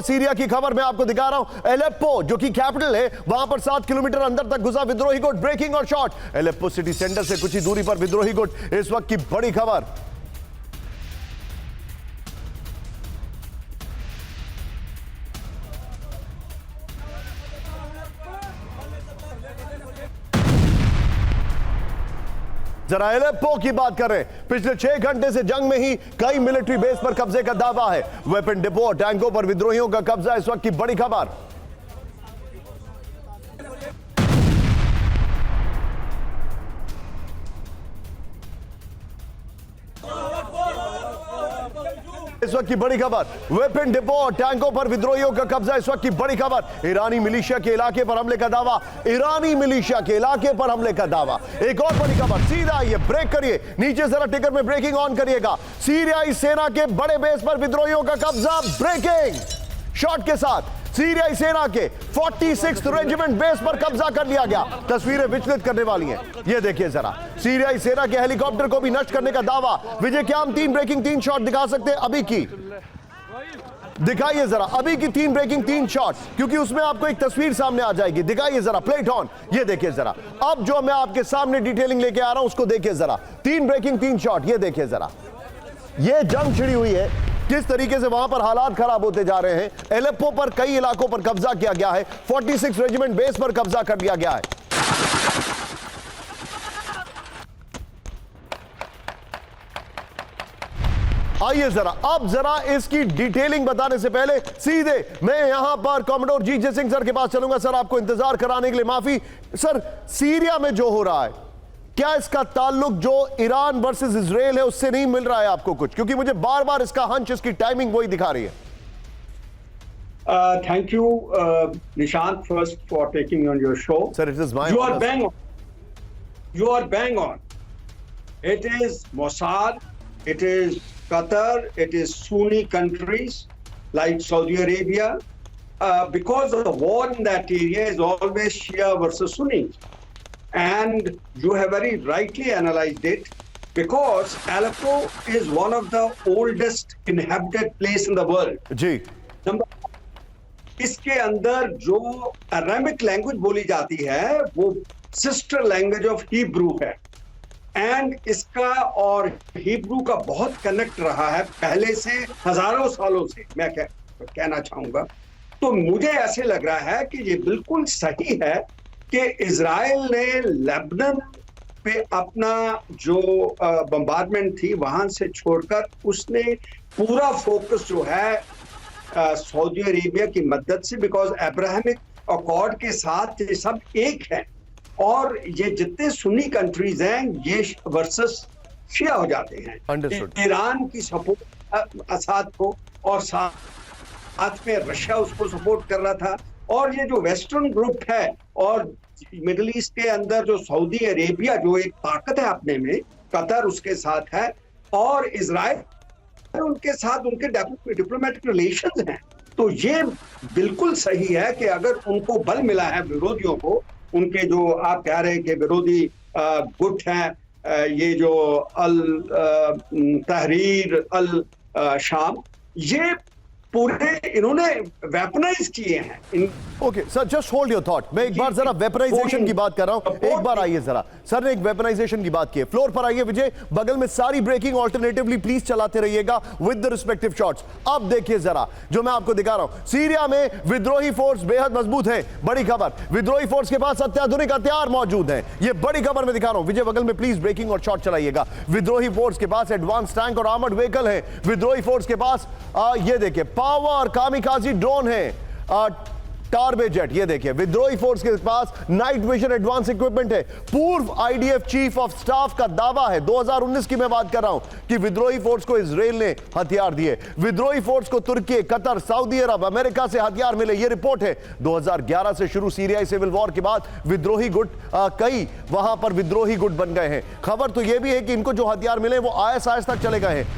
और सीरिया की खबर मैं आपको दिखा रहा हूं। एलेप्पो जो कि कैपिटल है, वहां पर 7 किलोमीटर अंदर तक घुसा विद्रोही गुट। ब्रेकिंग और शॉट। एलेप्पो सिटी सेंटर से कुछ ही दूरी पर विद्रोही गुट। इस वक्त की बड़ी खबर। जरा एलेप्पो की बात करें। पिछले 6 घंटे से जंग में ही कई मिलिट्री बेस पर कब्जे का दावा है। वेपन डिपो और टैंकों पर विद्रोहियों का कब्जा। इस वक्त की बड़ी खबर। इस वक्त की बड़ी खबर। वेपन डिपो और टैंकों पर विद्रोहियों का कब्जा। इस वक्त की बड़ी खबर। ईरानी मिलिशिया के इलाके पर हमले का दावा। ईरानी मिलिशिया के इलाके पर हमले का दावा। एक और बड़ी खबर। सीधा ये ब्रेक करिए, नीचे जरा टिकर में ब्रेकिंग ऑन करिएगा। सीरियाई सेना के बड़े बेस पर विद्रोहियों का कब्जा। ब्रेकिंग शॉट के साथ सीरियाई सेना के 46th रेजिमेंट बेस पर कब्जा कर लिया गया। तस्वीरें विचलित करने वाली हैं। ये देखिए जरा, सीरियाई सेना के हेलीकॉप्टर को भी नष्ट करने का दावा। विजय, क्या हम 3 ब्रेकिंग 3 शॉट दिखा सकते हैं अभी की? दिखाइए जरा अभी की 3 ब्रेकिंग 3 शॉट, क्योंकि उसमें आपको एक तस्वीर सामने आ जाएगी। दिखाइए जरा, प्लेट ऑन। ये देखिए जरा, अब जो मैं आपके सामने डिटेलिंग लेके आ रहा हूं उसको देखिए जरा। 3 ब्रेकिंग 3 शॉट। ये देखिए जरा, ये जंग छिड़ी हुई है, किस तरीके से वहां पर हालात खराब होते जा रहे हैं। एलेप्पो पर कई इलाकों पर कब्जा किया गया है। 46 रेजिमेंट बेस पर कब्जा कर लिया गया है। आइए जरा, अब जरा इसकी डिटेलिंग बताने से पहले सीधे मैं यहां पर कॉमोडोर जीजे सिंह सर के पास चलूंगा। सर, आपको इंतजार कराने के लिए माफी। सर, सीरिया में जो हो रहा है, क्या इसका ताल्लुक जो ईरान वर्सेस इजराइल है उससे नहीं मिल रहा है आपको कुछ? क्योंकि मुझे बार बार इसका हंच, इसकी टाइमिंग वही दिखा रही है। Thank you, Nishant, first for taking on your show. Sir, it is my You honor. are bang on. You are bang on. It is Mossad, it is Qatar, it is Sunni countries like Saudi Arabia. Because the war in that area is always Shia versus Sunni. And you have very rightly analyzed it, because Aleppo is one of the oldest inhabited place in the world. जी। इसके अंदर जो Aramaic language बोली जाती है वो sister language of Hebrew है। And इसका और हिब्रू का बहुत कनेक्ट रहा है पहले से, हजारों सालों से, मैं कहना चाहूंगा। तो मुझे ऐसे लग रहा है कि ये बिल्कुल सही है कि इजराइल ने लेबनान पे अपना जो बम्बार्डमेंट थी वहां से छोड़कर उसने पूरा फोकस जो है सऊदी अरेबिया की मदद से, बिकॉज अब्राहमिक अकॉर्ड के साथ ये सब एक है, और ये जितने सुन्नी कंट्रीज हैं ये वर्सेस शिया हो जाते हैं। ईरान की सपोर्ट असाद को, और साथ में रशिया उसको सपोर्ट कर रहा था। और ये जो वेस्टर्न ग्रुप है और मिडिल ईस्ट के अंदर जो सऊदी अरेबिया जो एक ताकत है अपने में, कतर उसके साथ है, और इजराइल उनके साथ उनके डिप्लोमेटिक रिलेशंस हैं। तो ये बिल्कुल सही है कि अगर उनको बल मिला है विरोधियों को, उनके जो आप कह रहे हैं कि विरोधी गुट हैं, ये जो अल तहरीर अल शाम, ये पूरे इन्होंने वेपनाइज किए हैं। Okay sir, just hold your thought. मैं एक बार जरा वेपनाइजेशन की बात कर रहा हूं। एक बार आइए जरा, सर ने एक वेपनाइजेशन की बात की है। फ्लोर पर आइए विजय, बगल में सारी ब्रेकिंग ऑल्टरनेटिवली प्लीज चलाते रहिएगा विद द रिस्पेक्टिव शॉट्स। अब देखिए जरा, जो मैं आपको दिखा रहा हूं, सीरिया में विद्रोही फोर्स बेहद मजबूत है। बड़ी खबर, विद्रोही फोर्स के पास अत्याधुनिक हथियार मौजूद हैं। ये बड़ी खबर मैं दिखा रहा हूं। विजय, बगल में प्लीज ब्रेकिंग और शॉट चलाइएगा। विद्रोही फोर्स के पास एडवांस टैंक और आर्मर्ड व्हीकल है। विद्रोही फोर्स के पास ये देखिए पावर कामिकाजी ड्रोन है, टारबे जेट। ये देखिए, विद्रोही फोर्स के पास नाइट विजन एडवांस इक्विपमेंट है। पूर्व आईडीएफ चीफ ऑफ स्टाफ का दावा है, 2019 की मैं बात कर रहा हूं, कि विद्रोही फोर्स को इजराइल ने हथियार दिए। विद्रोही फोर्स को तुर्की, कतर, सऊदी अरब, अमेरिका से हथियार मिले। ये रिपोर्ट है। 2011 से शुरू सीरियाई सिविल वॉर के बाद विद्रोही गुट कई वहां पर विद्रोही गुट बन गए हैं। खबर तो यह भी है कि इनको जो हथियार मिले वो ISIS तक चले गए हैं।